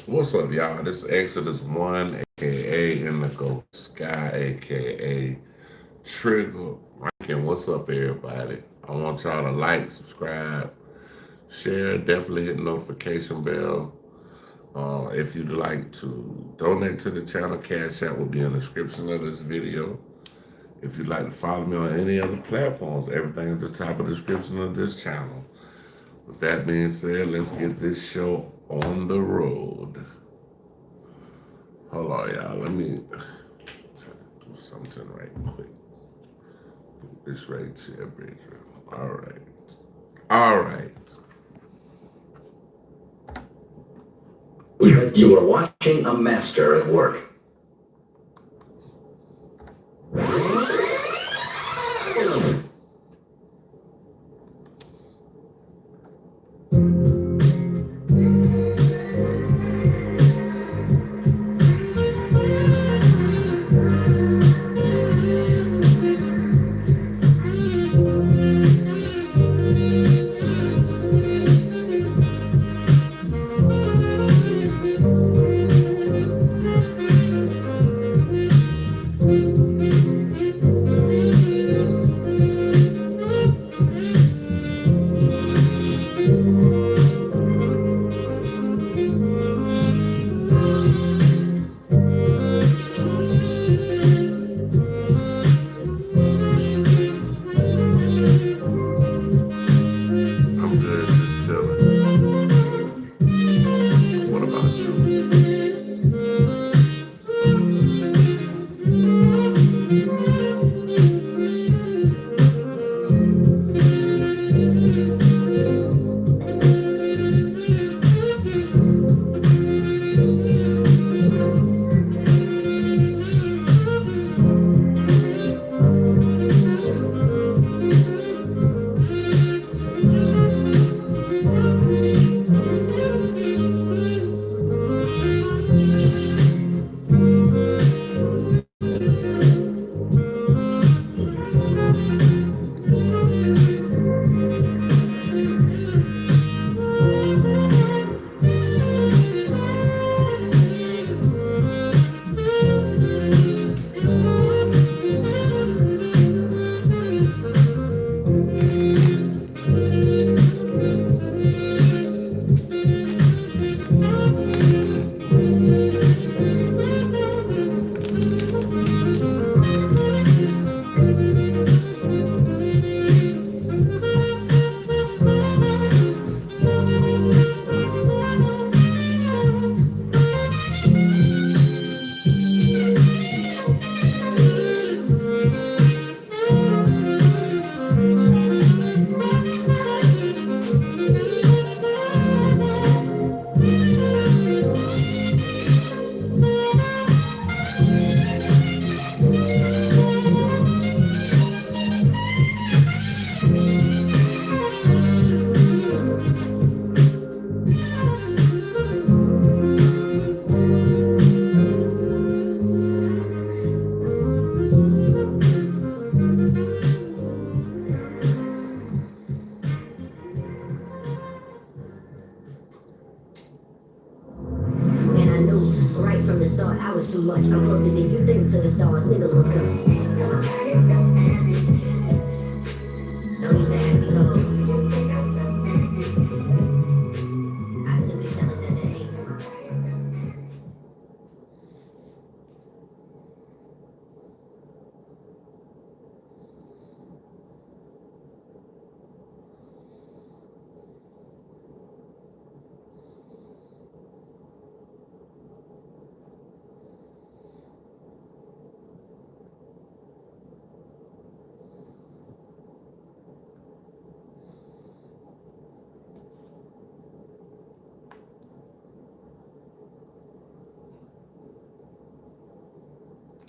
What's up, y'all? This is Exodus 1, aka Indigo Sky, aka Trigger. Rankin. What's up, everybody? I want y'all to like, subscribe, share, definitely hit the notification bell. If you'd like to donate to the channel, Cash App will be in the description of this video. If you'd like to follow me on any other platforms, everything at the top of the description of this channel. With that being said, let's get this show on the road. Hold on, y'all. Let me try to do something right quick. This right here, bedroom. All right. All right. You are watching a master at work. I'm good. Just chilling. What about you? And I knew right from the start I was too much. I'm closer than you think to the stars. Nigga, look up. Don't need to act these hoes. I simply tell them that they ain't.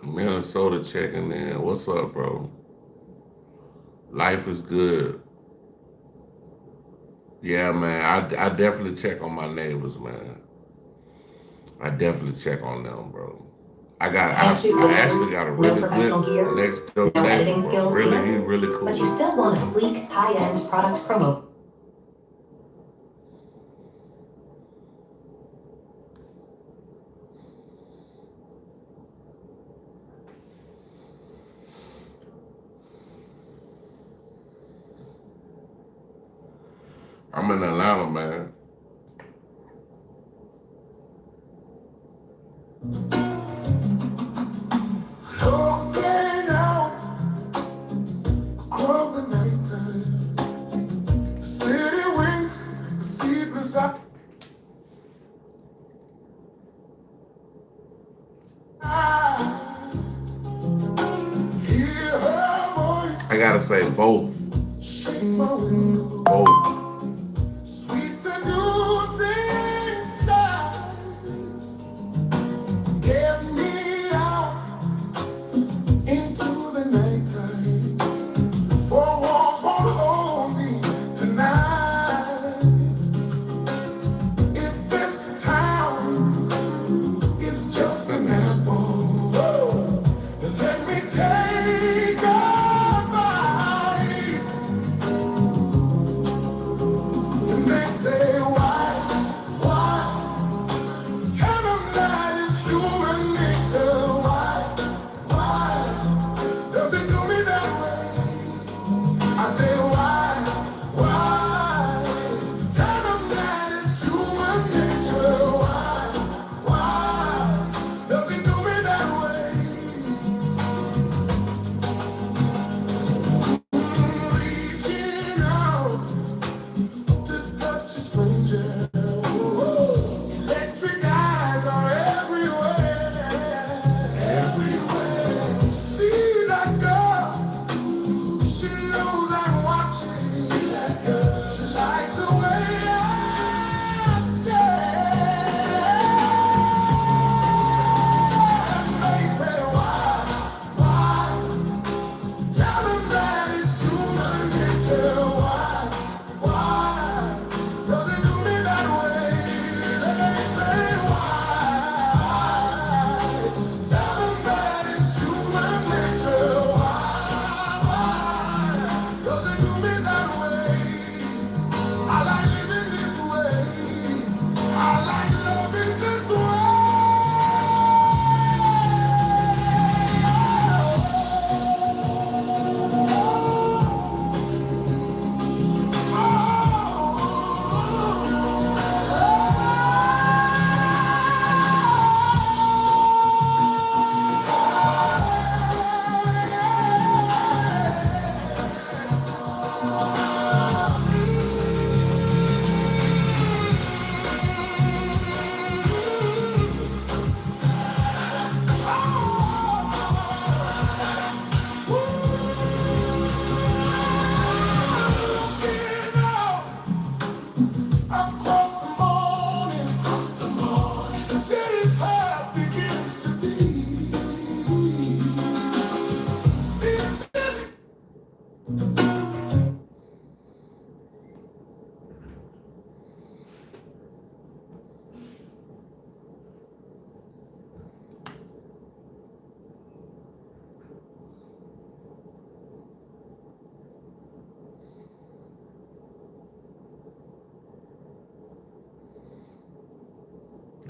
Minnesota checking in. What's up, bro? Life is good. Yeah, man. I definitely check on my neighbors, man. I definitely check on them, bro. I actually got a No really professional gear, good next door no neighbor, editing bro. skills Really, either, he really but you cool. still want a sleek, high-end product promo. I'm in Atlanta, man. Looking out across the nighttime, the city winks, the sleepless eye. Hear her voice, I gotta say both. shake my window, Both. sweet seducing sighs. Get me out into the nighttime. Four walls won't hold me tonight. If this town is just an apple, then let me take a bite. And they say, why? Tell them that it's human nature. Why? Does it do me that way? I say, why? Tell them that it's human nature. Why? Does it do me that way? Reaching out to touch a stranger. Electric eyes are everywhere. See that girl? She knows I'm watching. See that girl? She likes the way I stare. They say, why? Tell them that it's human nature. Why? Does it do me that way? They say, why? Tell them that it's human nature. Why? Does it do me that way? I like living this way. I like loving this way. Across the morning, the city's heart begins to beat. This city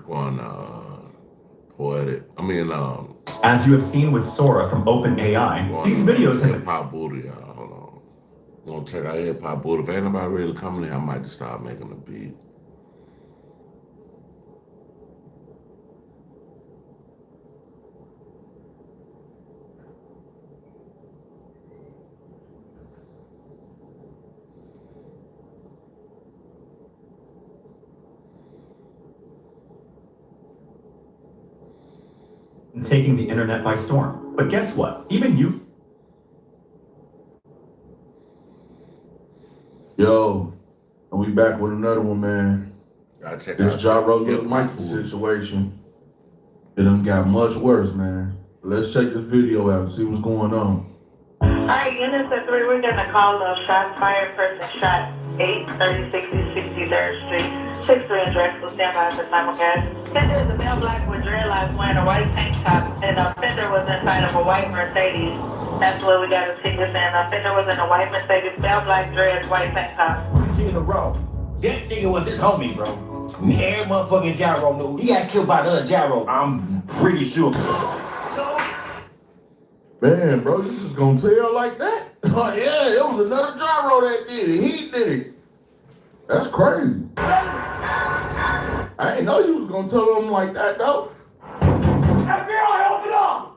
Going poetic. As you have seen with Sora from OpenAI, these videos have hip hop booty, y'all. Hold on. I'm gonna check out hip hop booty. If ain't nobody really coming here, I might just start making a beat. taking the internet by storm. But guess what? Even you. Yo, and we back with another one, man. Gotta check This out Ja Rule hip Lil hop Mikey booty. situation, it done got much worse, man. Let's check this video out and see what's going on. Alright, units at 3, we're getting a call of shots fired, person shot 836 63rd Street, 63 address, will stand by for simulcast. Offender is a male black with dreadlocks wearing a white tank top, and the offender was inside of a white Mercedes. That's what we got to see this in. The offender was in a white Mercedes, male black dreads, white tank top. In a row. That nigga was his homie, bro. Every motherfucking gyro knew. He got killed by the other gyro, I'm pretty sure. Man, bro, you just gonna tell like that? Oh yeah, it was another gyro that did it. He did it. That's crazy. I ain't know you was gonna tell them like that though. FBI, open up!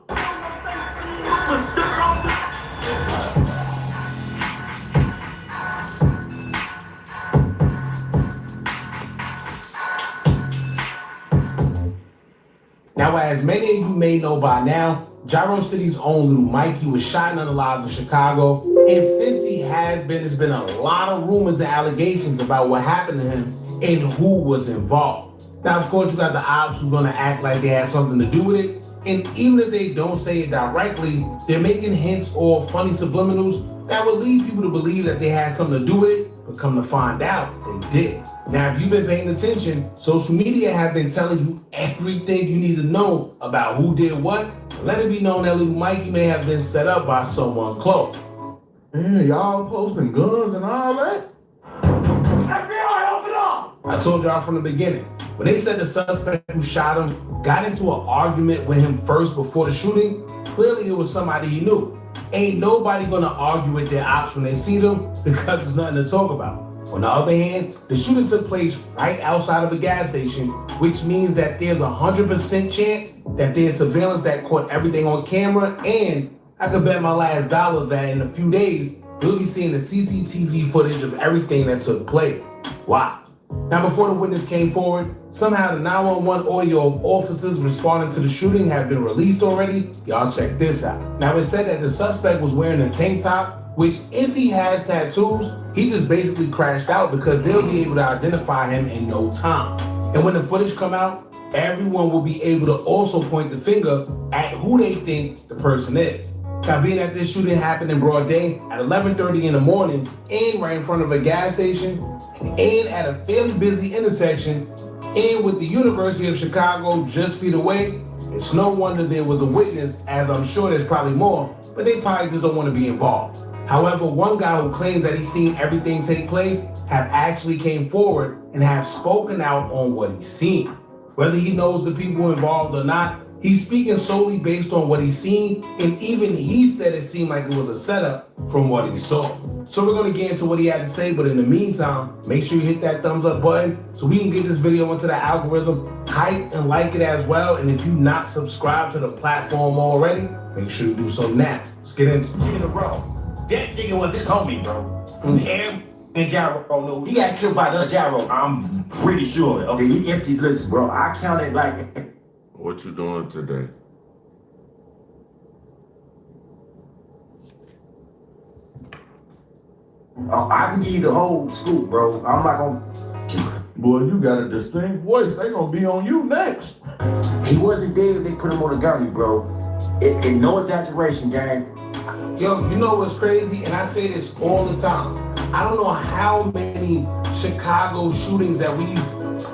Now, as many of you may know by now, Gyro City's own Little Mikey was shot and unalive in Chicago. And since he has been, there's been a lot of rumors and allegations about what happened to him and who was involved. Now, of course, you got the ops who's gonna act like they had something to do with it. And even if they don't say it directly, they're making hints or funny subliminals that would lead people to believe that they had something to do with it, but come to find out, they did. Now, if you've been paying attention, social media have been telling you everything you need to know about who did what. Let it be known that Little Mikey may have been set up by someone close. Man, y'all posting guns and all that? FBI, open up! I told y'all from the beginning, when they said the suspect who shot him got into an argument with him first before the shooting, clearly it was somebody he knew. Ain't nobody gonna argue with their ops when they see them because there's nothing to talk about. On the other hand, the shooting took place right outside of a gas station, which means that there's 100% chance that there's surveillance that caught everything on camera, and I could bet my last dollar that in a few days, we'll be seeing the CCTV footage of everything that took place. Wow. Now, before the witness came forward, somehow the 911 audio of officers responding to the shooting have been released already. Y'all check this out. Now, it said that the suspect was wearing a tank top, which if he has tattoos, he just basically crashed out because they'll be able to identify him in no time. And when the footage come out, everyone will be able to also point the finger at who they think the person is. Now, being that this shooting happened in broad day at 11:30 in the morning and right in front of a gas station and at a fairly busy intersection and with the University of Chicago just feet away, it's no wonder there was a witness, as I'm sure there's probably more, but they probably just don't want to be involved. However, one guy who claims that he's seen everything take place have actually came forward and have spoken out on what he's seen. Whether he knows the people involved or not, he's speaking solely based on what he's seen, and even he said it seemed like it was a setup from what he saw. So we're gonna get into what he had to say, but in the meantime, make sure you hit that thumbs up button so we can get this video into the algorithm, hype and like it as well. And if you're not subscribed to the platform already, make sure you do so now. Let's get into it. In a row. That nigga was his homie, bro. And Gyro knew he got killed by the Gyro. I'm pretty sure. Okay, he emptied. Listen, bro, I counted like. What you doing today? I can give you the whole scoop, bro. I'm not gonna. Boy, you got a distinct voice. They gonna be on you next. He wasn't dead if they put him on the gurney, bro. And no exaggeration, gang. Yo, you know what's crazy? And I say this all the time. I don't know how many Chicago shootings that we've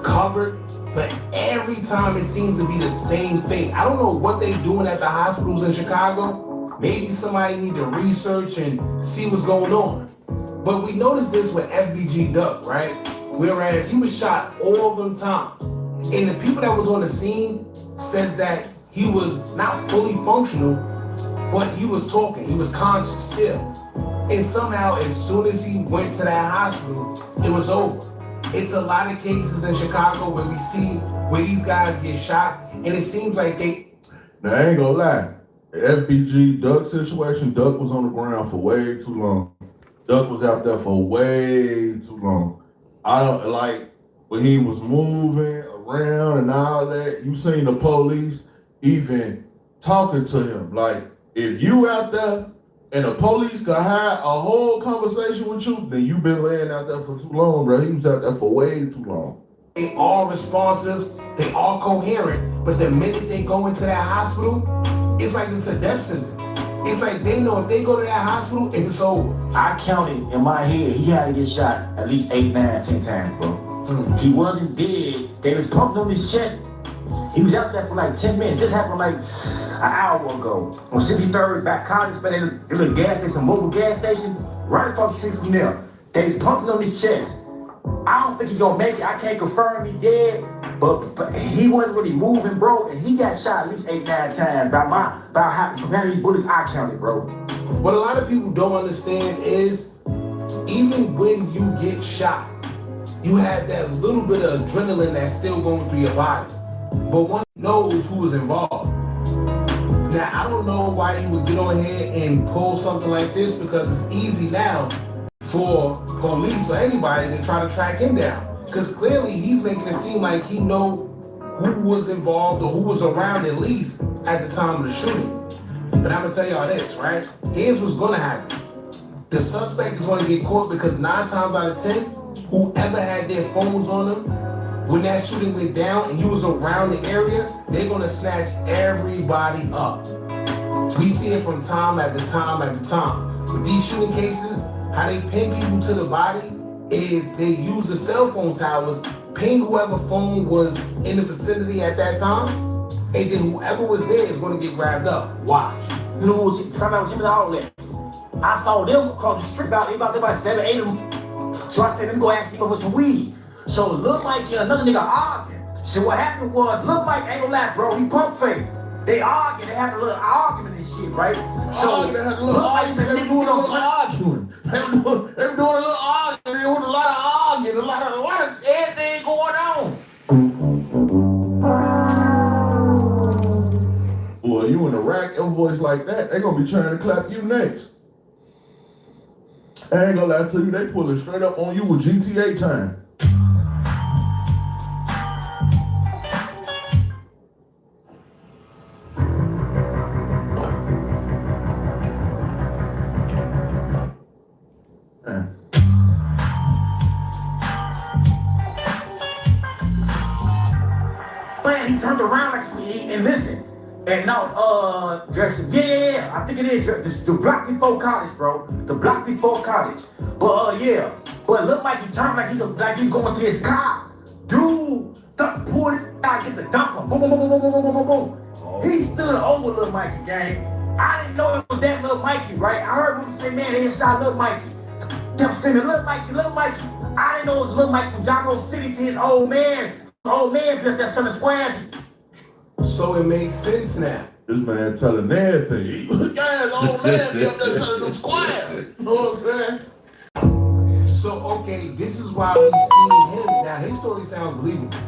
covered, but every time it seems to be the same thing. I don't know what they doing at the hospitals in Chicago. Maybe somebody need to research and see what's going on. But we noticed this with FBG Duck, right? Whereas he was shot all of them times. And the people that was on the scene says that he was not fully functional, but he was talking, he was conscious still. And somehow, as soon as he went to that hospital, it was over. It's a lot of cases in Chicago where we see where these guys get shot, and it seems like they... Now, I ain't gonna lie. The FBG Duck situation, Duck was on the ground for way too long. Duck was out there for way too long. I don't, like, when he was moving around and all that, you seen the police even talking to him. Like, if you out there and the police could have a whole conversation with you, then you been laying out there for too long, bro. He was out there for way too long. They all responsive, they all coherent, but the minute they go into that hospital, it's like it's a death sentence. It's like they know if they go to that hospital, it's over. I counted in my head, he had to get shot at least 8, 9, 10 times, bro. He wasn't dead. They was pumping on his chest. He was out there for like 10 minutes. Just happened like an hour ago. On 63rd, back college, but a little gas station, mobile gas station, right across the street from there. They was pumping on his chest. I don't think he gonna make it. I can't confirm he dead, but he wasn't really moving, bro. And he got shot at least 8, 9 times by how many bullets I counted, bro. What a lot of people don't understand is even when you get shot, you have that little bit of adrenaline that's still going through your body. But once he knows who was involved. Now, I don't know why he would get on here and pull something like this, because it's easy now for police or anybody to try to track him down. Because clearly he's making it seem like he know who was involved or who was around at least at the time of the shooting. But I'm gonna tell y'all this, right? Here's what's gonna happen. The suspect is gonna get caught because 9 times out of 10, whoever had their phones on them when that shooting went down and you was around the area, they're gonna snatch everybody up. We see it from time after time after time. With these shooting cases, how they pin people to the body is they use the cell phone towers, ping whoever phone was in the vicinity at that time, and then whoever was there is gonna get grabbed up. Watch. You know, found out what all that. I saw them across the street, about 7, 8 of them. So I said, let me go ask them for some weed. So it looked like another nigga arguing. So what happened was, looked like, ain't gonna lie, bro, he pump fake. They arguing, they had a little argument and shit, right? So They had a little argument. They were doing a little arguing. They were doing a little arguing. There was a lot of arguing, a lot of everything going on. Boy, you in Iraq, your voice like that, they gonna be trying to clap you next. I ain't gonna lie to you, they pulling straight up on you with GTA time. Man, he turned around like and listen. And now, Jackson, yeah, I think it is the block before college, bro. The block before college. But yeah, but it looked like he turned like he going to his car. Dude, pulled it out, get the dumper. Boom, boom, boom, boom, boom, boom, boom, boom. He stood over Lil Mikey, gang. I didn't know it was that Lil Mikey, right? I heard him say, man, they shot Lil Mikey. Kept screaming, Lil Mikey, Lil Mikey. I didn't know it was Lil Mikey from John Rose City to his old man. Old man built that Southern Squares. So it makes sense now. This man telling everything. Guys, old man be up there selling them squares. You know what I'm saying? So, okay, this is why we see him. Now, his story sounds believable,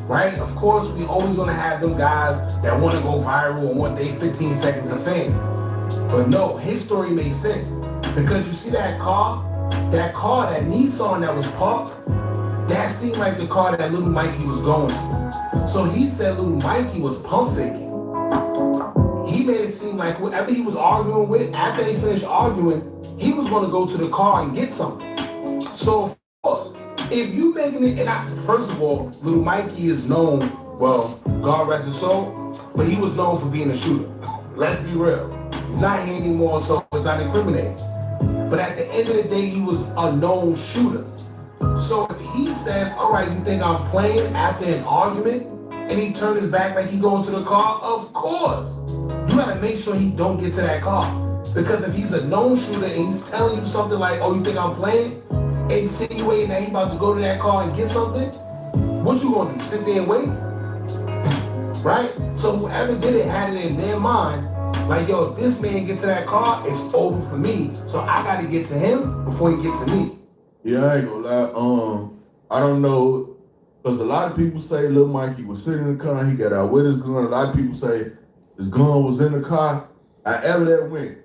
right? Of course, we always gonna have them guys that wanna go viral and want their 15 seconds of fame. But no, his story makes sense. Because you see that car, that Nissan that was parked, that seemed like the car that Little Mikey was going to. So he said Little Mikey was pump faking. He made it seem like whoever he was arguing with, after they finished arguing, he was going to go to the car and get something. So of course, if you making it, first of all, Little Mikey is known, well, God rest his soul, but he was known for being a shooter. Let's be real. He's not here anymore, so it's not incriminating. But at the end of the day, he was a known shooter. So if he says, all right, you think I'm playing after an argument, and he turned his back like he going to the car, of course. You gotta make sure he don't get to that car. Because if he's a known shooter and he's telling you something like, oh, you think I'm playing? Insinuating that he about to go to that car and get something, what you gonna do, sit there and wait? Right? So whoever did it had it in their mind, like, yo, if this man get to that car, it's over for me. So I gotta get to him before he gets to me. Yeah, I ain't gonna lie. I don't know, because a lot of people say Lil Mikey was sitting in the car, he got out with his gun. A lot of people say his gun was in the car. However that went.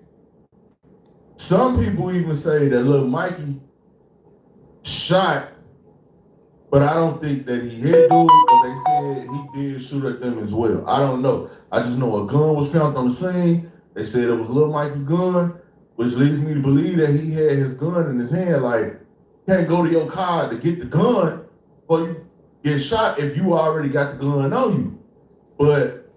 Some people even say that Lil Mikey shot, but I don't think that he hit dude, but they said he did shoot at them as well. I don't know. I just know a gun was found on the scene. They said it was Lil Mikey's gun, which leads me to believe that he had his gun in his hand. Like, can't go to your car to get the gun or you get shot if you already got the gun on you. But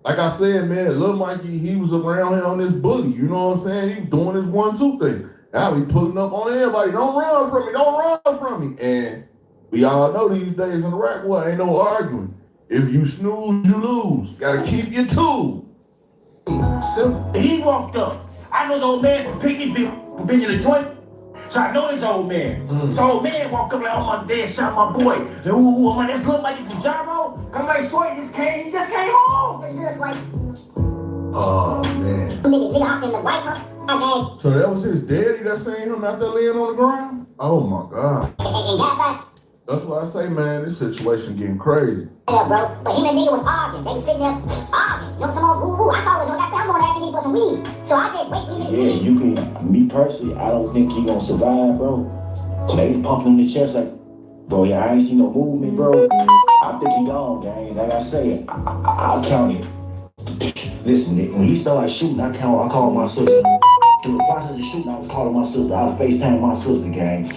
like I said, man, Lil Mikey, he was around here on this bully. You know what I'm saying? He was doing this 1-2 thing. Now he pulling up on everybody. Don't run from me. Don't run from me. And we all know these days in the rap world, ain't no arguing. If you snooze, you lose. Gotta keep your tool. So he walked up. I know the old man from Picnickville for being in the joint. So I know his old man. So old man walked up like, oh my dad shot my boy. And ooh, man, this look like he from Gyro. Come like short, he just came home. And just like, Oh man. Nigga hopped in the white one. Okay. So that was his daddy that seen him out there laying on the ground? Oh my God. And got back. That's why I say, man, this situation getting crazy. Yeah, bro. But him and nigga was arguing. They was sitting there arguing. You know, some old woo-woo. I thought, like I said, I'm going to ask the nigga for some weed. So I just wait for him to Yeah, you can, me personally, I don't think he gonna survive, bro. Cause they was pumping him in the chest like, bro, yeah, I ain't seen no movement, bro. I think he gone, gang. Like I say, I count it. Listen, when he started shooting, I called my sister. Through the process of shooting, I was calling my sister. I was FaceTiming my sister, gang.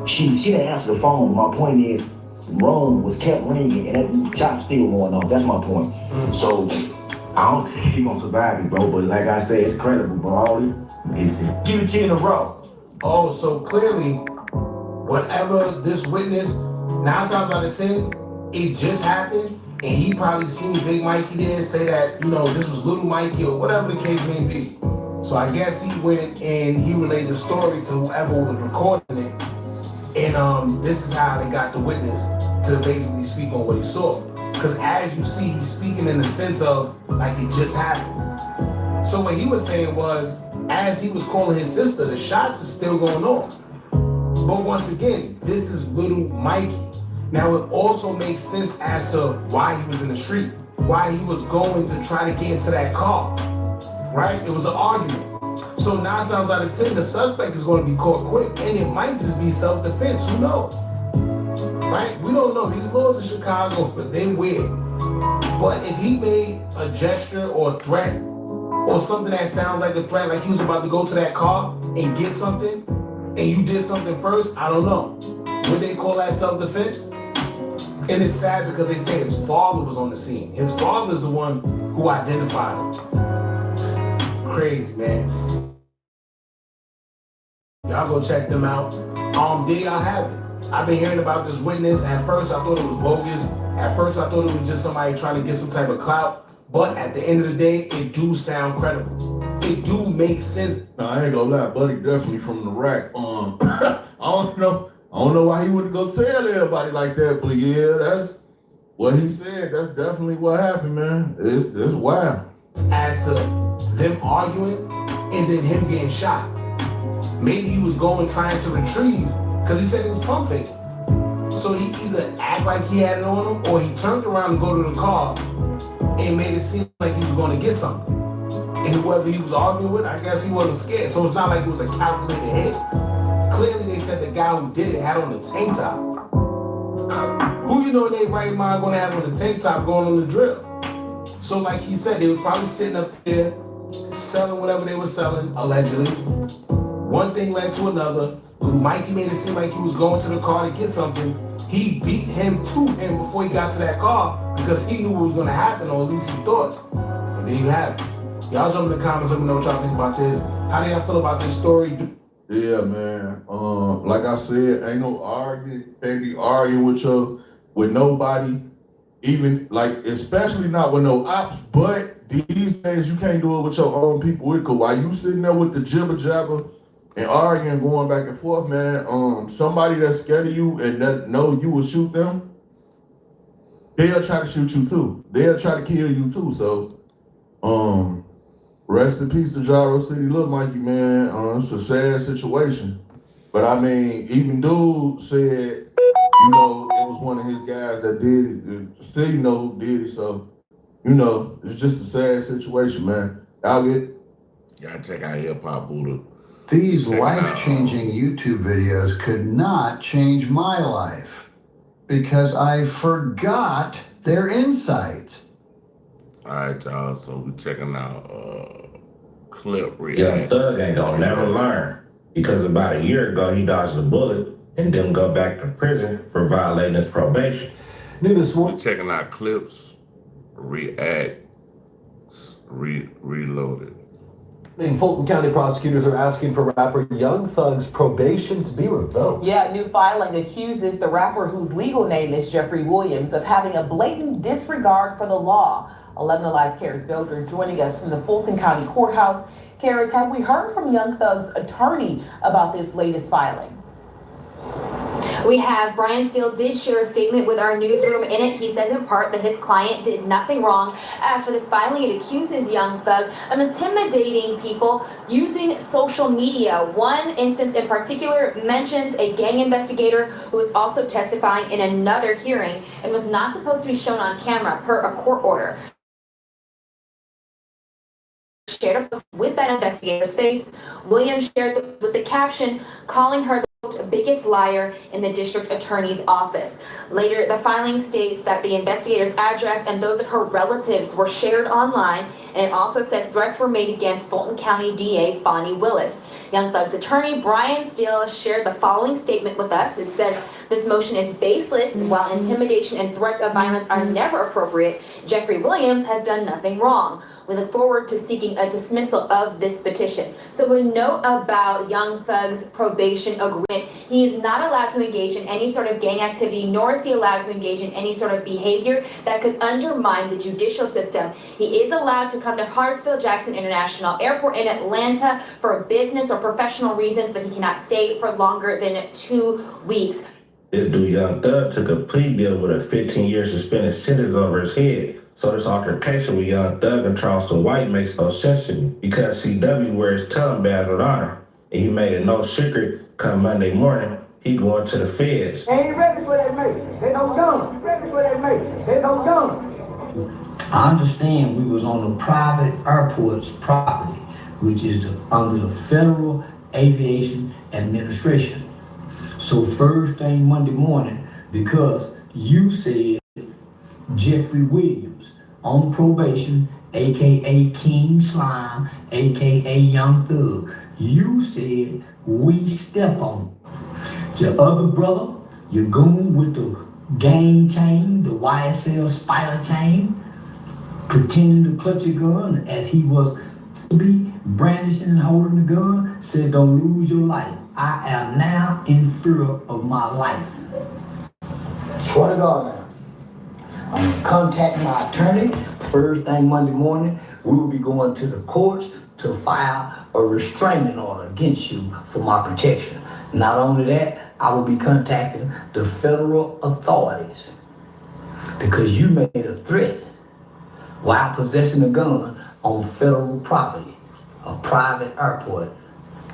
She didn't answer the phone. My point is, Rome was kept ringing and that shot still going off. That's my point. So I don't think he gonna survive it, bro. But like I said, it's credible, bro. All it is give it to you in a row. Oh, so clearly, whatever this witness, 9 times out of 10, it just happened, and he probably seen Big Mikey there say that, you know, this was Little Mikey or whatever the case may be. So I guess he went and he relayed the story to whoever was recording it. And this is how they got the witness to basically speak on what he saw. Because as you see, he's speaking in the sense of like it just happened. So what he was saying was, as he was calling his sister, the shots are still going on. But once again, this is Little Mikey. Now it also makes sense as to why he was in the street, why he was going to try to get into that car, right? It was an argument. So 9 times out of 10, the suspect is going to be caught quick, and it might just be self-defense. Who knows? Right? We don't know. These laws in Chicago, but they're weird. But if he made a gesture or a threat or something that sounds like a threat, like he was about to go to that car and get something, and you did something first, I don't know. Would they call that self-defense? And it's sad because they say his father was on the scene. His father's the one who identified him. Crazy, man. Y'all go check them out. There y'all have it. I've been hearing about this witness. At first, I thought it was bogus. At first, I thought it was just somebody trying to get some type of clout. But at the end of the day, it do sound credible. It do make sense. Now, I ain't gonna lie, buddy, definitely from the rack. I don't know why he would go tell everybody like that, but yeah, that's what he said. That's definitely what happened, man. It's wild. As to them arguing and then him getting shot. Maybe he was going trying to retrieve, because he said it was pump faking. So he either act like he had it on him, or he turned around and go to the car and made it seem like he was going to get something. And whoever he was arguing with, I guess he wasn't scared. So it's not like it was a calculated hit. Clearly they said the guy who did it had on a tank top. Who you know in their right mind going to have on a tank top going on the drill? So like he said, they were probably sitting up there selling whatever they were selling, allegedly. One thing led to another. Little Mikey made it seem like he was going to the car to get something. He beat him to him before he got to that car because he knew what was going to happen, or at least he thought. And there you have it. Y'all jump in the comments, let me know what y'all think about this. How do y'all feel about this story? Yeah, man. Like I said, ain't no arguing. Can't be arguing with nobody. Even like, especially not with no ops. But these days, you can't do it with your own people. Because while you sitting there with the jibber jabber and arguing, going back and forth, man. Somebody that's scared of you and that know you will shoot them, they'll try to shoot you too. They'll try to kill you too. So, rest in peace to Gyro City, Lil Mikey, man. It's a sad situation. But I mean, even dude said, you know, it was one of his guys that did it. Still, you know who did it. So, you know, it's just a sad situation, man. Y'all gotta check out Hip Hop Buddha. These life-changing YouTube videos could not change my life because I forgot their insights. All right, y'all. So we checking out clip reaction. Young Thug ain't gonna never learn because about a year ago he dodged a bullet and didn't go back to prison for violating his probation. We checking out clips, reloaded. Fulton County prosecutors are asking for rapper Young Thug's probation to be revoked. Yeah, new filing accuses the rapper, whose legal name is Jeffrey Williams, of having a blatant disregard for the law. 11 Alive's Karis Builder joining us from the Fulton County Courthouse. Karis, have we heard from Young Thug's attorney about this latest filing? We have Brian Steele did share a statement with our newsroom. In it, he says in part that his client did nothing wrong. As for this filing, it accuses Young Thug of intimidating people using social media. One instance in particular mentions a gang investigator who was also testifying in another hearing and was not supposed to be shown on camera per a court order. Shared a post with that investigator's face. Williams shared with the caption calling her the biggest liar in the district attorney's office. Later, the filing states that the investigator's address and those of her relatives were shared online, and it also says threats were made against Fulton County DA Fonnie Willis. Young Thug's attorney, Brian Steele, shared the following statement with us. It says, this motion is baseless. While intimidation and threats of violence are never appropriate, Jeffrey Williams has done nothing wrong. We look forward to seeking a dismissal of this petition. So we know about Young Thug's probation agreement. He is not allowed to engage in any sort of gang activity, nor is he allowed to engage in any sort of behavior that could undermine the judicial system. He is allowed to come to Hartsfield-Jackson International Airport in Atlanta for business or professional reasons, but he cannot stay for longer than 2 weeks. This dude, Young Thug, took a plea deal with a 15-year suspended sentence over his head. So this altercation with Young Thug and Charleston White makes no sense to me because CW wears Tellum badge with honor, and he made it no secret come Monday morning, he going to the feds. They ain't ready for that mate. They don't come. Ready for that mate. They don't come. I understand we was on the private airport's property, which is under the Federal Aviation Administration. So first thing Monday morning, because you said Jeffrey Williams on probation, aka King Slime, aka Young Thug, you said we step on him. Your other brother, your goon with the gang chain, the YSL spider chain, pretending to clutch a gun as he was to be brandishing and holding the gun, said don't lose your life. I am now in fear of my life. Swear to God now. I'm gonna contact my attorney. First thing Monday morning, we will be going to the courts to file a restraining order against you for my protection. Not only that, I will be contacting the federal authorities because you made a threat while possessing a gun on federal property, a private airport.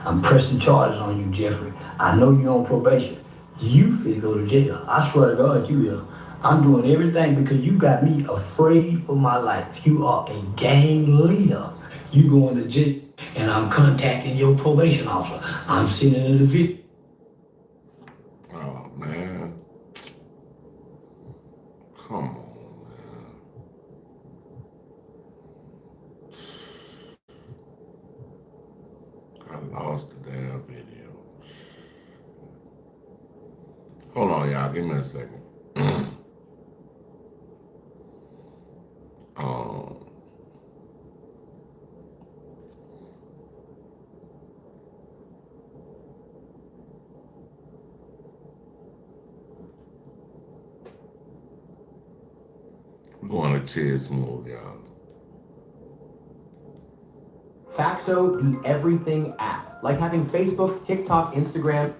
I'm pressing charges on you, Jeffrey. I know you're on probation. You fit go to jail. I swear to God, you will. I'm doing everything because you got me afraid for my life. You are a gang leader. You going to jail, and I'm contacting your probation officer. I'm sending in the video. Oh, man. Come on, man. I lost the damn video. Hold on, y'all. Give me a second. We're going to Chill Smooth, y'all. Faxo, the everything app. Like having Facebook, TikTok, Instagram,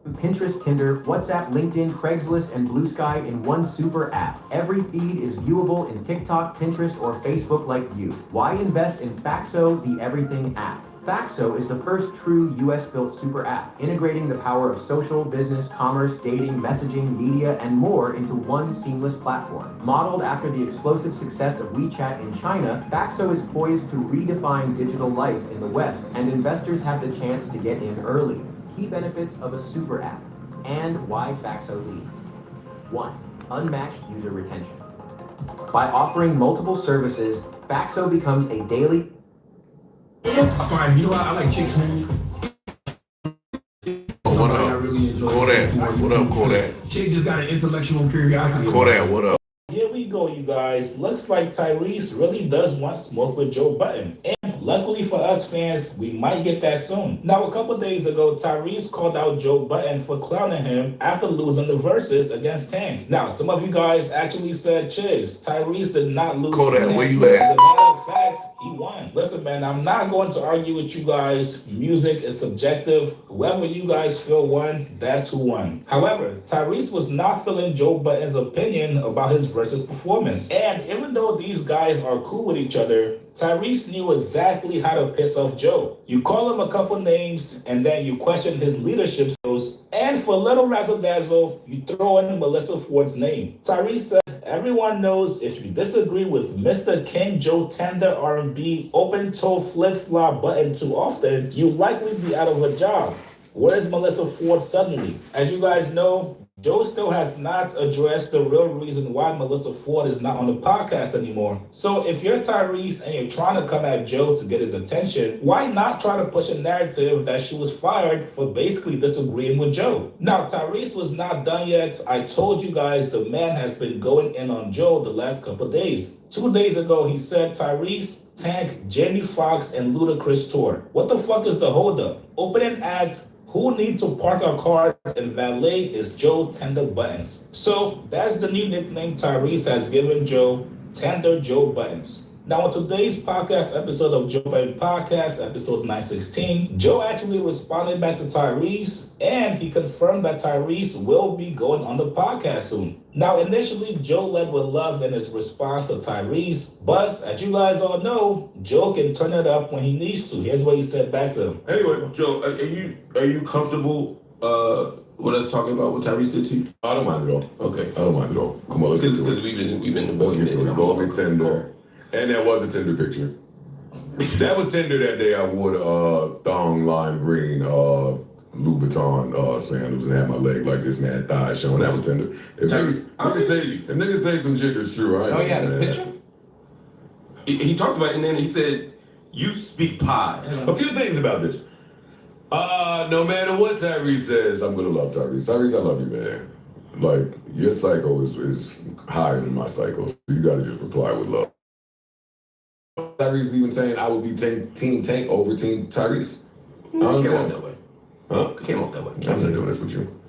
Pinterest, Tinder, WhatsApp, LinkedIn, Craigslist, and Blue Sky in one super app. Every feed is viewable in TikTok, Pinterest, or Facebook-like view. Why invest in Faxo, the everything app? Faxo is the first true US-built super app, integrating the power of social, business, commerce, dating, messaging, media, and more into one seamless platform. Modeled after the explosive success of WeChat in China, Faxo is poised to redefine digital life in the West, and investors have the chance to get in early. Key benefits of a super app and why Faxo leads. 1. Unmatched user retention. By offering multiple services, Faxo becomes a daily. Fine, you know what? I like chicks, man. What up? Kodak. What up, Kodak? Chick just got an intellectual curiosity. Kodak, what up? Here we go, you guys. Looks like Tyrese really does want smoke with Joe Budden. And Luckily for us fans, we might get that soon. Now, a couple days ago, Tyrese called out Joe Budden for clowning him after losing the Versus against Tank. Now, some of you guys actually said, Chiz, Tyrese did not lose to Tank. Where you As at? a matter of fact, he won. Listen, man, I'm not going to argue with you guys. Music is subjective. Whoever you guys feel won, that's who won. However, Tyrese was not feeling Joe Budden's opinion about his Versus performance. And even though these guys are cool with each other, Tyrese knew exactly how to piss off Joe. You call him a couple names, and then you question his leadership skills, and for a little razzle-dazzle, you throw in Melissa Ford's name. Tyrese said, everyone knows if you disagree with Mr. King Joe Tender R&B open-toe flip-flop Budden too often, you likely be out of a job. Where's Melissa Ford suddenly? As you guys know, Joe still has not addressed the real reason why Melissa Ford is not on the podcast anymore. So if you're Tyrese and you're trying to come at Joe to get his attention, why not try to push a narrative that she was fired for basically disagreeing with Joe? Now, Tyrese was not done yet. I told you guys the man has been going in on Joe the last couple days. 2 days ago, he said Tyrese, Tank, Jamie Foxx, and Ludacris tour. What the fuck is the holdup? Opening act, who need to park our cars and valet is Joe Tender Buttons. So that's the new nickname Tyrese has given Joe, Tender Joe Buttons. Now, on today's podcast episode of Joe Budden Podcast, episode 916, Joe actually responded back to Tyrese, and he confirmed that Tyrese will be going on the podcast soon. Now, initially, Joe led with love in his response to Tyrese, but as you guys all know, Joe can turn it up when he needs to. Here's what he said back to him. Anyway, Joe, are you comfortable with us talking about what Tyrese did to you? I don't mind at all. Okay. I don't mind at all. Come on, let's get to it. Because we've been Let's get to it. Go on Tinder. And that was a Tinder picture. That was Tinder that day I wore the thong lime green Louboutin sandals and had my leg like this and had thighs showing. That was Tinder. If niggas say some shit that's true, I ain't the picture? He talked about it and then he said, you speak pie. A few things about this. No matter what Tyrese says, I'm gonna love Tyrese. Tyrese, I love you, man. Like, your cycle is higher than my cycle. So you gotta just reply with love. Tyrese even saying I would be Team Tank over Team Tyrese. Came off that way. Huh? Came off that way. I'm not doing this with you.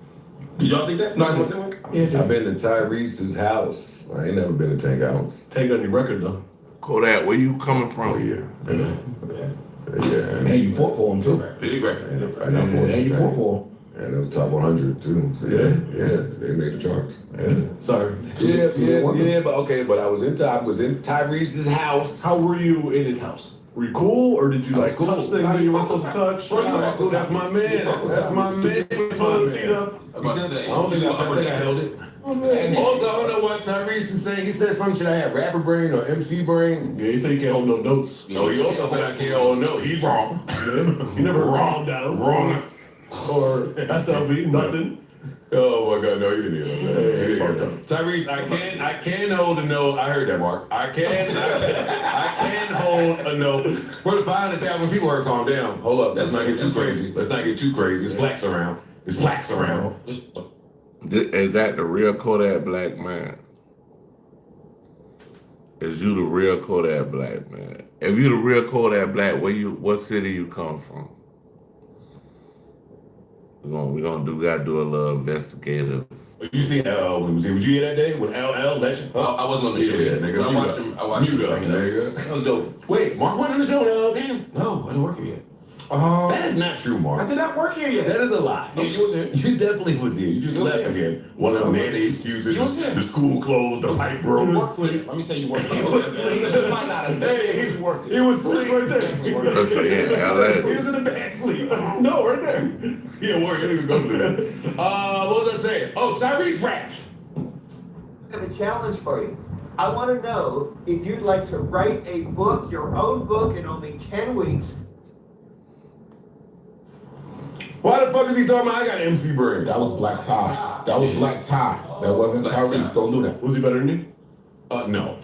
Did y'all think that? No, I didn't. That way? Yeah, I've been to Tyrese's house. I ain't never been to Tank house. Tank on your record though. Kodak, where you coming from? Oh yeah. And you fought for him too. Big record. And you fought for him. And it was top 100 too. So yeah, they made the charts. Yeah. Sorry. Yeah, but I was in Tyrese's house. How were you in his house? Were you cool, or did you touch things that you weren't supposed to touch? That's my man. That's my man. I don't think I held it. Also, I don't know what Tyrese is saying. He said some shit I had rapper brain or MC brain. Yeah, he said he can't hold no notes. No, he also said I can't hold no. He's wrong. He never wrong down. Wrong. Or SLB, nothing. Oh my God, no, you didn't hear that. Tyrese, I can hold a note. I heard that, Mark. I can hold a note. For the 500,000 people heard, calm down. Hold up, let's not get too crazy. Let's not get too crazy. There's blacks around. There's blacks around. Is that the real Kodak Black man? Is you the real Kodak Black man? If you the real Kodak Black, what city you come from? We gotta do a little investigative. You seen was you here that day with LL Legend? I wasn't on the show yet, nigga. I watched him bring it up. That was dope. Wait, Mark went on the show with LL again? No, I didn't work here yet. That is not true, Mark. I did not work here yet. That is a lie. No, you was here. You definitely was here. You just left again. One of them nanny excuses. The school closed. The pipe broke. Let me say you worked here. You might not have been. You worked He was asleep right there. He was in a bad sleep. No, right there. He didn't work. He didn't even go through that. What was I saying? Oh, Tyrese raps. I have a challenge for you. I want to know if you'd like to write a book, your own book, in only 10 weeks. Why the fuck is he talking about I got MC brain? That was Black Tie. That was Black Tie. That wasn't Tyrese. Don't do that. Was he better than you? No.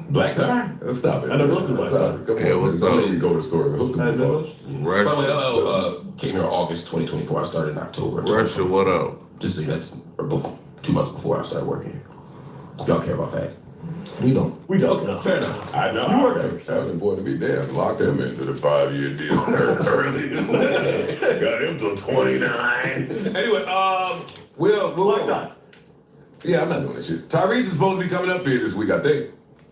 Black Tie? Stop it. I never listened to Black Tie. Come on. What's up? You go to the story. Hook the Russia. By the way, LL came here August 2024. I started in October. Russia, what up? Just so that's 2 months before I started working here. So y'all care about facts. We don't. We don't. Okay, fair enough. I know. You work That was important to be damn. Lock him into the 5-year deal early. Got him till 29. Anyway, we'll time. Yeah, I'm not doing that shit. Tyrese is supposed to be coming up here this week, I think.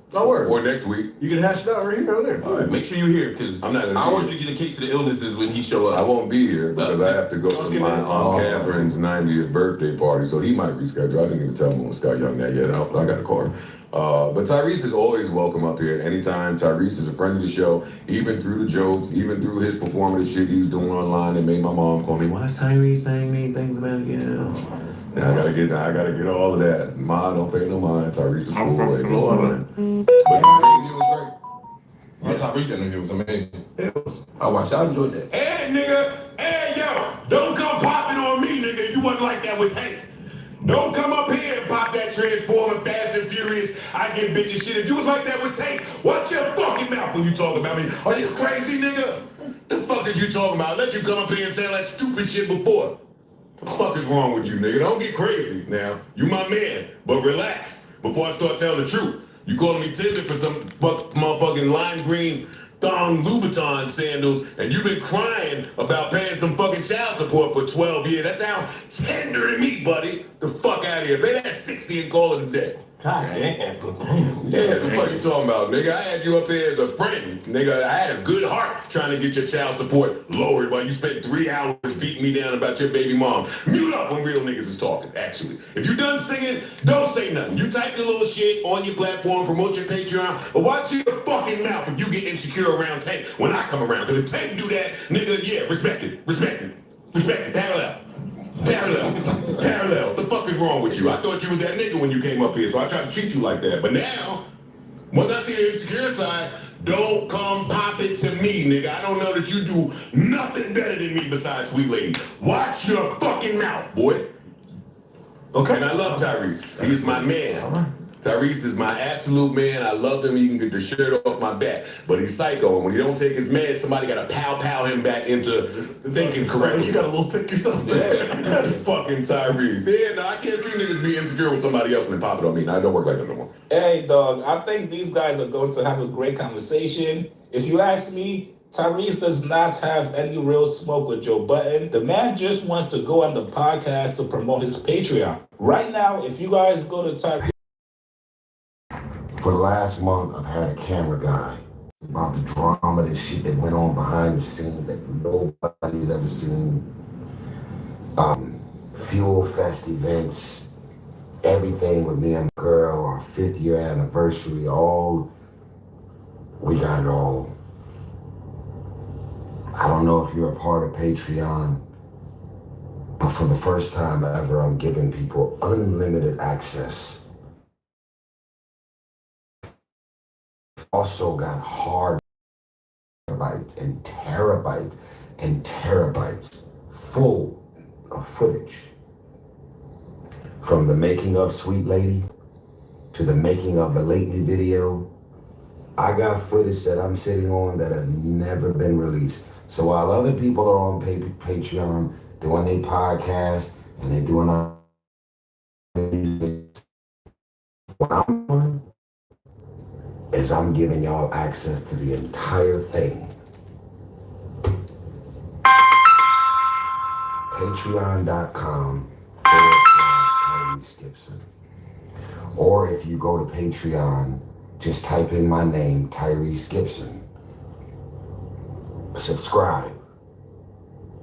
Don't worry. Or next week. You can hash it out right here or there. All right, Make sure you're here, because I want you to get a case of the illnesses when he show up. I won't be here because I have to go to my Aunt Catherine's 90th birthday party, so he might reschedule. I didn't even tell him on Scott Young that yet. I got a card. But Tyrese is always welcome up here anytime. Tyrese is a friend of the show, even through the jokes, even through his performative shit he was doing online that made my mom call me, why is Tyrese saying mean things about you? I gotta get all of that. Ma, don't pay no mind. Tyrese is cool. I'm from Florida. But it was great. Tyrese interview was amazing. I watched. I enjoyed that. Hey, nigga. Hey, yo. Don't come popping on me, nigga. You wasn't like that with Tank. Don't come up here and pop that Transformer Fast and Furious. I get bitches shit. If you was like that with Tank, watch your fucking mouth when you talk about me. Are you crazy, nigga? The fuck is you talking about? I let you come up here and say all that stupid shit before. The fuck is wrong with you, nigga? Don't get crazy now. You my man, but relax before I start telling the truth. You calling me tender for some motherfucking lime green thong Louboutin sandals, and you been crying about paying some fucking child support for 12 years. That sounds tender to me, buddy. The fuck out of here. Pay that 60 and call it a day. God damn. Yeah, the fuck you talking about, nigga? I had you up here as a friend, nigga. I had a good heart trying to get your child support lowered while you spent 3 hours beating me down about your baby mom. Mute up when real niggas is talking, actually. If you done singing, don't say nothing. You type your little shit on your platform, promote your Patreon, but watch your fucking mouth if you get insecure around Tank when I come around. Because if Tank do that, nigga, yeah, respect it, parallel. Parallel. What the fuck is wrong with you? I thought you was that nigga when you came up here, so I tried to treat you like that. But now, once I see the insecure side, don't come pop it to me, nigga. I don't know that you do nothing better than me besides Sweet Lady. Watch your fucking mouth, boy. Okay. And I love Tyrese. He's my man. Tyrese is my absolute man. I love him. He can get the shirt off my back. But he's psycho. And when he don't take his meds, somebody got to pow him back into thinking correctly. You got a little tick yourself there. Fucking Tyrese. Yeah, no, I can't see niggas be insecure with somebody else and then pop it on me. Nah, it don't work like that no more. Hey, dog, I think these guys are going to have a great conversation. If you ask me, Tyrese does not have any real smoke with Joe Budden. The man just wants to go on the podcast to promote his Patreon. Right now, if you guys go to Tyrese... For the last month, I've had a camera guy about the drama and shit that went on behind the scenes that nobody's ever seen. Fuel Fest events, everything with me and my girl, our 5th year anniversary, we got it all. I don't know if you're a part of Patreon, but for the first time ever, I'm giving people unlimited access. Also got hard terabytes and terabytes full of footage. From the making of Sweet Lady to the making of the Lately video, I got footage that I'm sitting on that have never been released. So while other people are on Patreon doing their podcast and they're doing what I'm doing is I'm giving y'all access to the entire thing. Patreon.com/Tyrese Gibson. Or if you go to Patreon, just type in my name, Tyrese Gibson. Subscribe.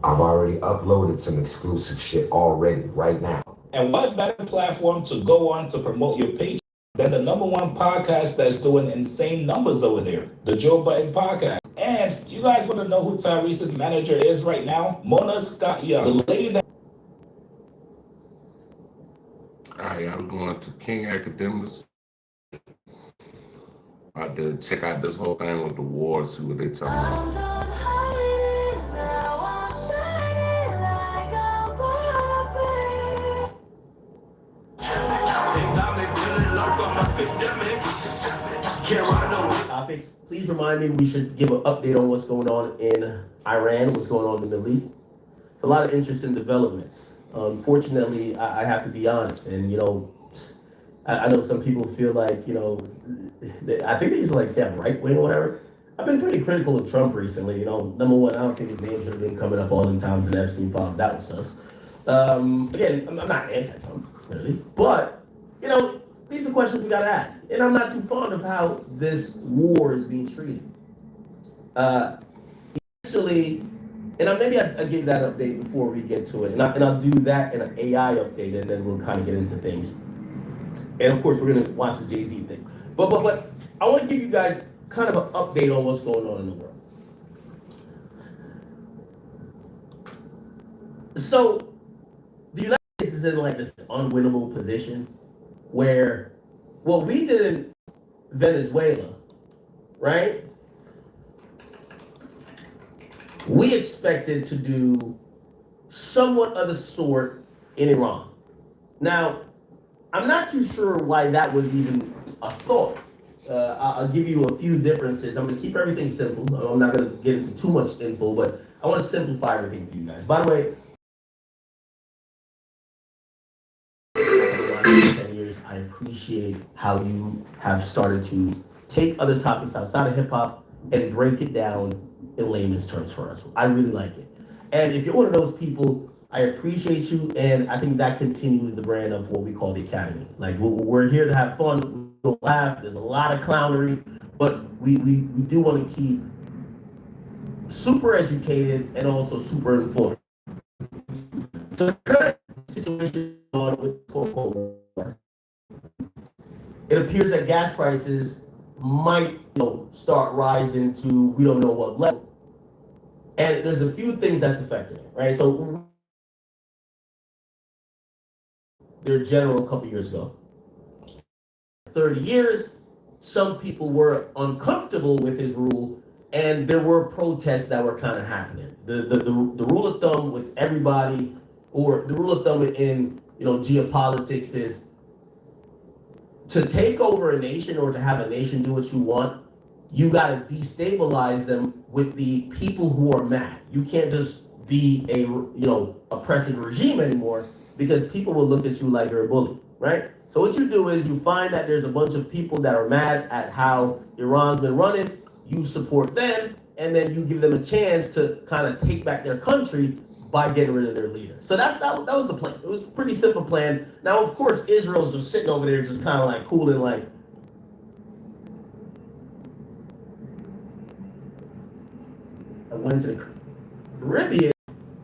I've already uploaded some exclusive shit already, right now. And what better platform to go on to promote your page than the #1 podcast that's doing insane numbers over there, the Joe Budden Podcast. And you guys want to know who Tyrese's manager is right now? Mona Scott Young, the lady that... All right, I'm going to King Academics. I had to check out this whole thing with the war, see what they talking about. Topics. Please remind me we should give an update on what's going on in Iran, what's going on in the Middle East. It's a lot of interesting developments. Unfortunately, I have to be honest, and I know some people feel like, you know, I think they used to like say I'm right wing or whatever. I've been pretty critical of Trump recently. You know, number one, I don't think his name should have been coming up all the times in the Epstein files. That was sus. Again, I'm not anti-Trump, clearly, but you know, these are questions we gotta ask. And I'm not too fond of how this war is being treated. Actually, and maybe I'll give that update before we get to it, and I'll do that in an AI update, and then we'll kind of get into things. And of course, we're gonna watch the Jay-Z thing. But I want to give you guys kind of an update on what's going on in the world. So the United States is in like this unwinnable position where what we did in Venezuela, right? We expected to do somewhat of the sort in Iran. Now, I'm not too sure why that was even a thought. I'll give you a few differences. I'm going to keep everything simple. I'm not going to get into too much info, but I want to simplify everything for you guys. By the way, 10 years, I appreciate how you have started to take other topics outside of hip hop and break it down in layman's terms for us. I really like it. And if you're one of those people, I appreciate you, and I think that continues the brand of what we call the Academy. Like, we're here to have fun, we'll laugh, there's a lot of clownery, but we do want to keep super educated and also super informed. So the current situation on with Coca-Cola, it appears that gas prices might start rising to we don't know what level. And there's a few things that's affecting it, right? So their general a couple years ago. 30 years, some people were uncomfortable with his rule, and there were protests that were kind of happening. The rule of thumb with everybody, or the rule of thumb in geopolitics is to take over a nation or to have a nation do what you want, you got to destabilize them with the people who are mad. You can't just be a oppressive regime anymore, because people will look at you like you're a bully, right? So what you do is you find that there's a bunch of people that are mad at how Iran's been running, you support them, and then you give them a chance to kind of take back their country by getting rid of their leader. So that was the plan. It was a pretty simple plan. Now, of course, Israel's just sitting over there just kind of like cool and like, I went to the Caribbean.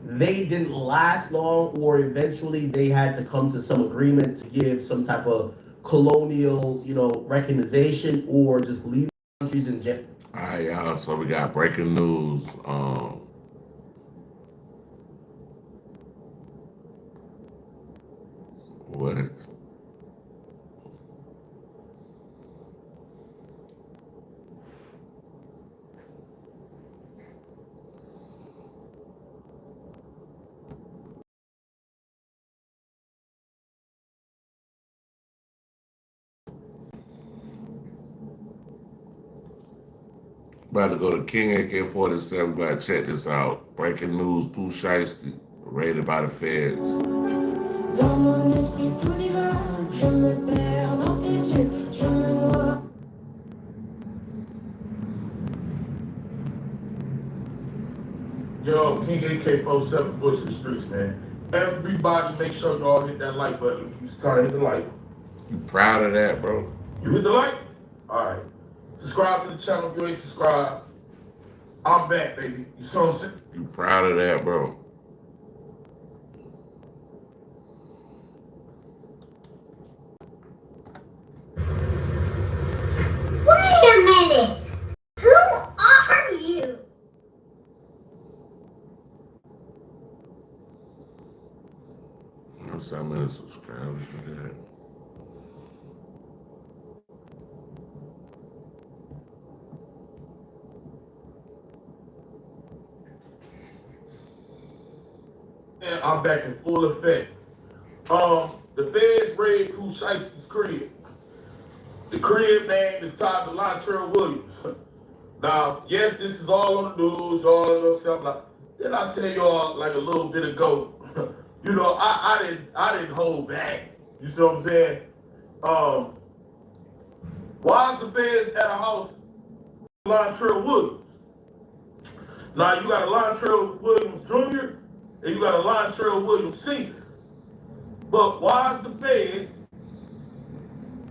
They didn't last long, or eventually they had to come to some agreement to give some type of colonial, recognition, or just leave countries in jail. All right, y'all. So we got breaking news. What? About to go to King AK-47. Gotta check this out. Breaking news: Pooh Shiesty raided by the feds. Yo, King AK-47, Bush the streets, man. Everybody make sure y'all hit that like button. You just gotta hit the like. You proud of that, bro? You hit the like? All right. Subscribe to the channel if you ain't subscribed. I'm back, baby. You see what I'm saying? You proud of that, bro? Wait a minute! Who are you? I'm so many subscribers for that. And I'm back in full effect. The feds raid Pooh Shiesty's crib. The crib name is tied to Latrell Williams. Now, yes, this is all on the news, all of stuff. Like, then I tell y'all like a little bit ago, I didn't hold back. You see what I'm saying? Why is the feds at a house Lontrell Williams? Now you got a Lontrell Williams Jr. and you got a Lontrell Williams Sr. But why is the feds?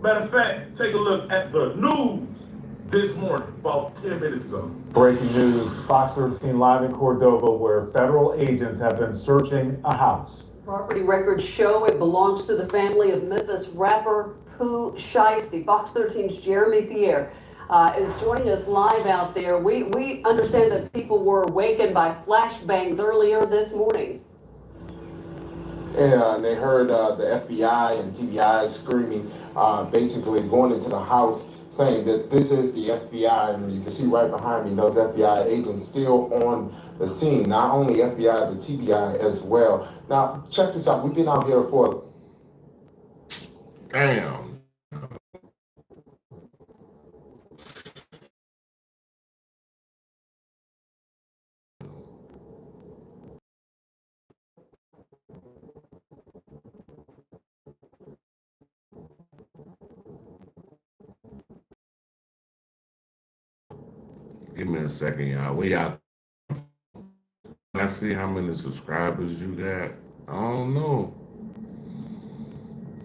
Matter of fact, take a look at the news this morning, about 10 minutes ago. Breaking news, Fox 13 live in Cordova, where federal agents have been searching a house. Property records show it belongs to the family of Memphis rapper Pooh Shiesty. Fox 13's Jeremy Pierre is joining us live out there. We understand that people were awakened by flashbangs earlier this morning. Yeah, and they heard the FBI and TBI screaming, basically going into the house, saying that this is the FBI, and you can see right behind me those FBI agents still on the scene. Not only FBI, but TBI as well. Now, check this out. We've been out here for... Damn. Give me a second, y'all. We out. I see how many subscribers you got. I don't know.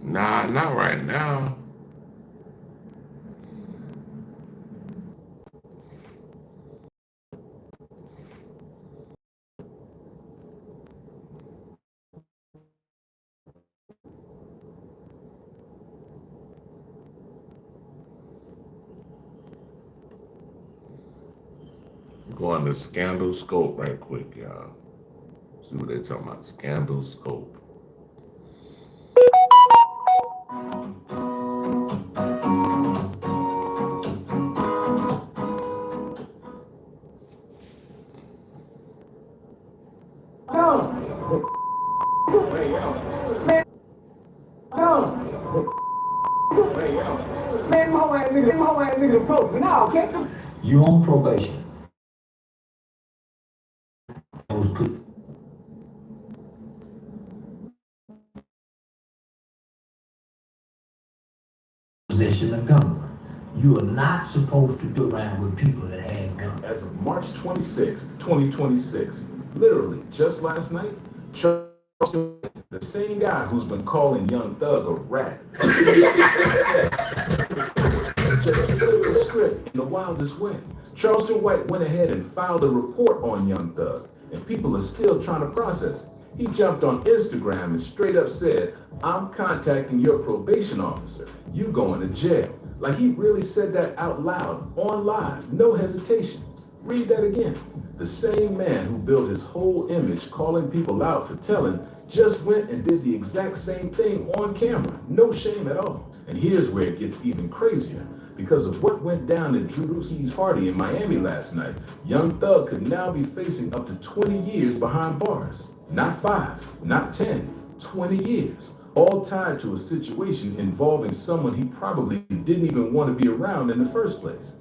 Nah, not right now. Going to Scandal Scope right quick, y'all. See what they talking about. Scandal Scope. You on probation. Was put possession of gun. You are not supposed to do around with people that had guns. As of March 26, 2026, literally just last night, Charleston, the same guy who's been calling Young Thug a rat, just flipped the script in the wildest way. Charleston White went ahead and filed a report on Young Thug, and people are still trying to process it. He jumped on Instagram and straight up said, "I'm contacting your probation officer. You going to jail." Like he really said that out loud, on live, no hesitation. Read that again. The same man who built his whole image calling people out for telling just went and did the exact same thing on camera. No shame at all. And here's where it gets even crazier. Because of what went down at Drew Lucy's party in Miami last night, Young Thug could now be facing up to 20 years behind bars. Not 5, not 10, 20 years. All tied to a situation involving someone he probably didn't even want to be around in the first place.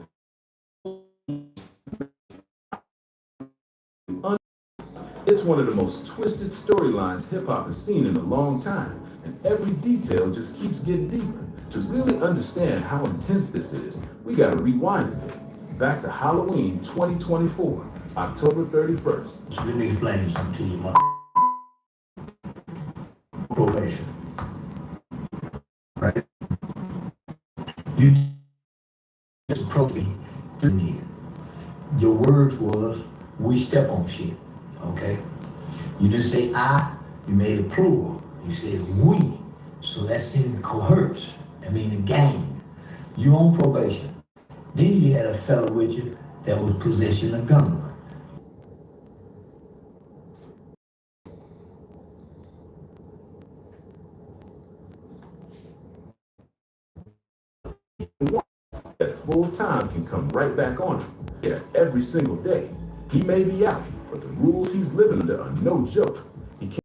It's one of the most twisted storylines hip-hop has seen in a long time, and every detail just keeps getting deeper. To really understand how intense this is, we gotta rewind a bit. Back to Halloween 2024, October 31st. Let me explain something to you, mother. Probation. Right? You just approached me to me. Your words was, we step on shit, okay? You didn't say I, you made it plural. You said we, so that's in cohorts. I mean the gang. You on probation. Then you had a fellow with you that was possessing a gun. That full time can come right back on him. Yeah, every single day. He may be out, but the rules he's living under are no joke. He can't.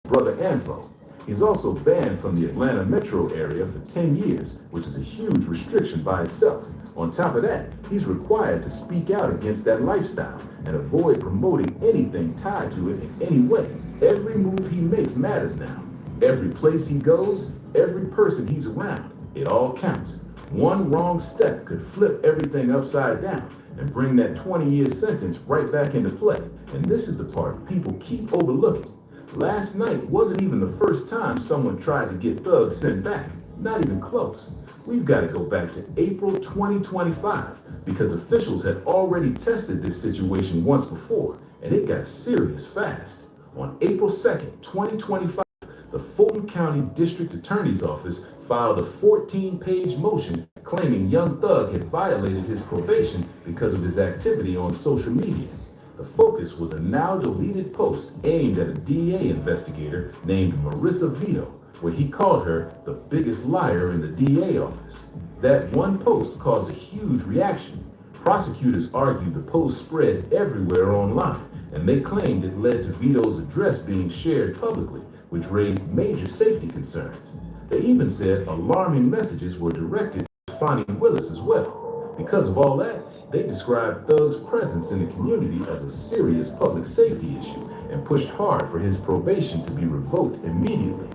Brother Anvo. He's also banned from the Atlanta metro area for 10 years, which is a huge restriction by itself. On top of that, he's required to speak out against that lifestyle and avoid promoting anything tied to it in any way. Every move he makes matters now. Every place he goes, every person he's around, it all counts. One wrong step could flip everything upside down and bring that 20-year sentence right back into play. And this is the part people keep overlooking. Last night wasn't even the first time someone tried to get Thug sent back. Not even close. We've got to go back to April 2025 because officials had already tested this situation once before, and it got serious fast. On April 2nd, 2025, the Fulton County District Attorney's Office filed a 14-page motion claiming Young Thug had violated his probation because of his activity on social media. The focus was a now-deleted post aimed at a DA investigator named Marissa Vito, where he called her the biggest liar in the DA office. That one post caused a huge reaction. Prosecutors argued the post spread everywhere online, and they claimed it led to Vito's address being shared publicly, which raised major safety concerns. They even said alarming messages were directed to Fonnie Willis as well. Because of all that, they described Thug's presence in the community as a serious public safety issue and pushed hard for his probation to be revoked immediately.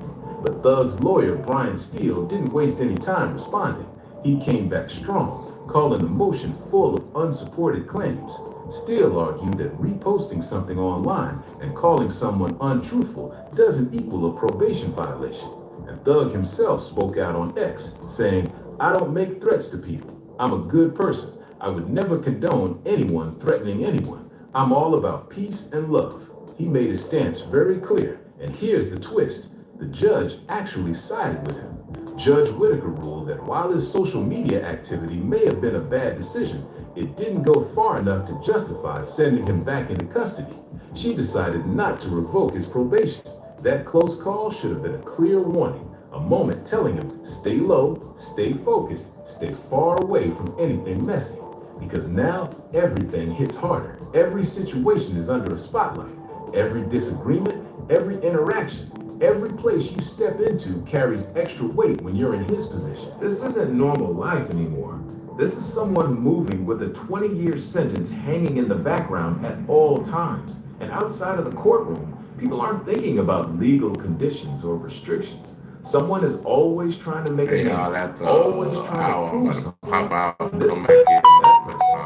But Thug's lawyer, Brian Steele, didn't waste any time responding. He came back strong, calling the motion full of unsupported claims. Steele argued that reposting something online and calling someone untruthful doesn't equal a probation violation. And Thug himself spoke out on X, saying, "I don't make threats to people. I'm a good person. I would never condone anyone threatening anyone. I'm all about peace and love." He made his stance very clear, and here's the twist. The judge actually sided with him. Judge Whitaker ruled that while his social media activity may have been a bad decision, it didn't go far enough to justify sending him back into custody. She decided not to revoke his probation. That close call should have been a clear warning, a moment telling him, stay low, stay focused, stay far away from anything messy. Because now everything hits harder. Every situation is under a spotlight. Every disagreement, every interaction, every place you step into carries extra weight when you're in his position. This isn't normal life anymore. This is someone moving with a 20-year sentence hanging in the background at all times. And outside of the courtroom, people aren't thinking about legal conditions or restrictions. Someone is always trying to make a name, always trying to prove something. This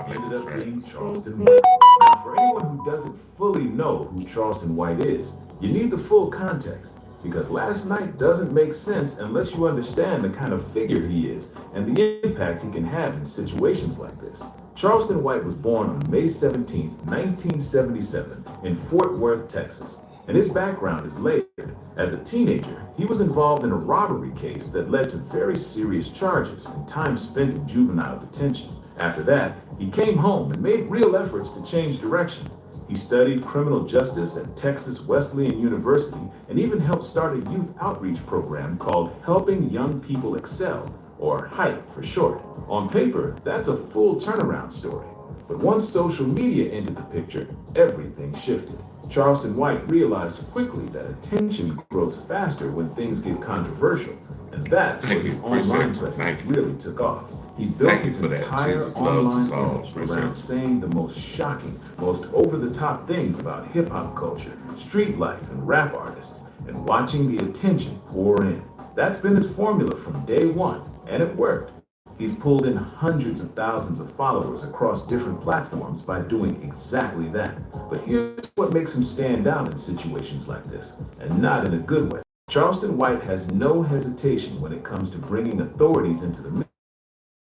ended up being Charleston White. Now, for anyone who doesn't fully know who Charleston White is, you need the full context, because last night doesn't make sense unless you understand the kind of figure he is and the impact he can have in situations like this. Charleston White was born on May 17, 1977 in Fort Worth, Texas, and his background is layered. As a teenager, he was involved in a robbery case that led to very serious charges and time spent in juvenile detention. After that, he came home and made real efforts to change direction. He studied criminal justice at Texas Wesleyan University and even helped start a youth outreach program called Helping Young People Excel, or HYPE for short. On paper, that's a full turnaround story. But once social media entered the picture, everything shifted. Charleston White realized quickly that attention grows faster when things get controversial, and that's when his online presence really took off. He built his entire online image around saying the most shocking, most over-the-top things about hip-hop culture, street life, and rap artists, and watching the attention pour in. That's been his formula from day one, and it worked. He's pulled in hundreds of thousands of followers across different platforms by doing exactly that. But here's what makes him stand out in situations like this, and not in a good way. Charleston White has no hesitation when it comes to bringing authorities into the mix.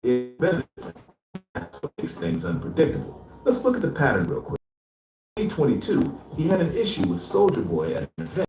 It benefits him. That's what makes things unpredictable. Let's look at the pattern real quick. In 2022, he had an issue with Soulja Boy at an event.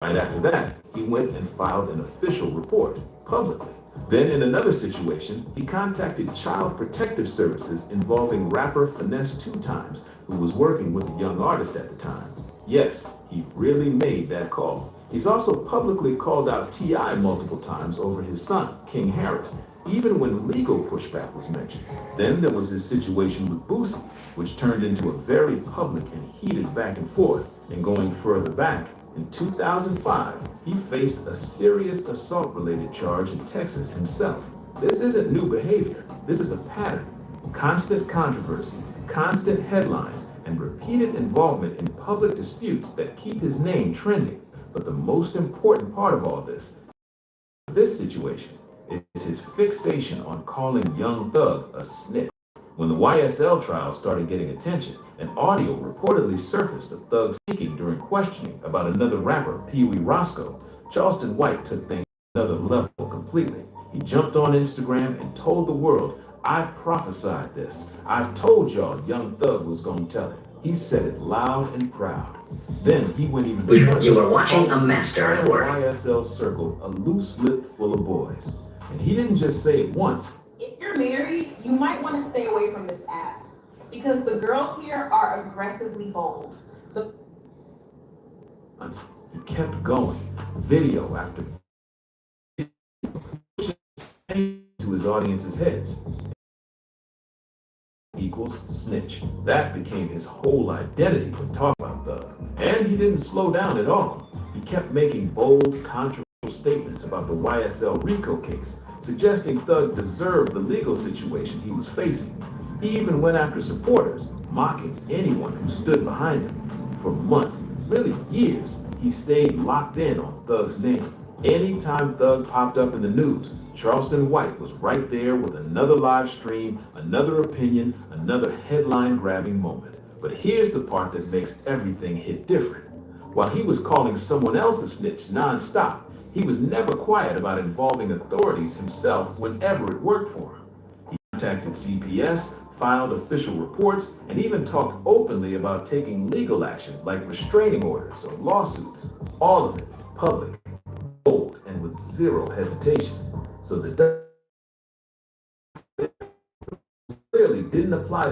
Right after that, he went and filed an official report publicly. Then in another situation, he contacted Child Protective Services involving rapper Finesse 2 Times, who was working with a young artist at the time. Yes, he really made that call. He's also publicly called out T.I. multiple times over his son, King Harris, even when legal pushback was mentioned. Then there was his situation with Boosie, which turned into a very public and heated back and forth. And going further back, In 2005, he faced a serious assault-related charge in Texas himself. This isn't new behavior. This is a pattern. Constant controversy, constant headlines, and repeated involvement in public disputes that keep his name trending. But the most important part of all this situation, is his fixation on calling Young Thug a snitch. When the YSL trial started getting attention, an audio reportedly surfaced of Thug speaking during questioning about another rapper, Pee Wee Roscoe. Charleston White took things to another level completely. He jumped on Instagram and told the world, "I prophesied this. I told y'all Young Thug was gonna tell it." He said it loud and proud. Then he went even further. You were watching a master at work. YSL circle, a loose lip full of boys. And he didn't just say it once. If you're married, you might want to stay away from this app because the girls here are aggressively bold. He kept going, video after video, pushing to his audience's heads. Equals snitch. That became his whole identity when talking about Thug. And he didn't slow down at all. He kept making bold, controversial statements about the YSL RICO case, suggesting Thug deserved the legal situation he was facing. He even went after supporters, mocking anyone who stood behind him. For months, really years, he stayed locked in on Thug's name. Anytime Thug popped up in the news, Charleston White was right there with another live stream, another opinion, another headline-grabbing moment. But here's the part that makes everything hit different. While he was calling someone else a snitch nonstop, he was never quiet about involving authorities himself whenever it worked for him. He contacted CPS, filed official reports, and even talked openly about taking legal action like restraining orders or lawsuits. All of it public, bold, and with zero hesitation. So the clearly didn't apply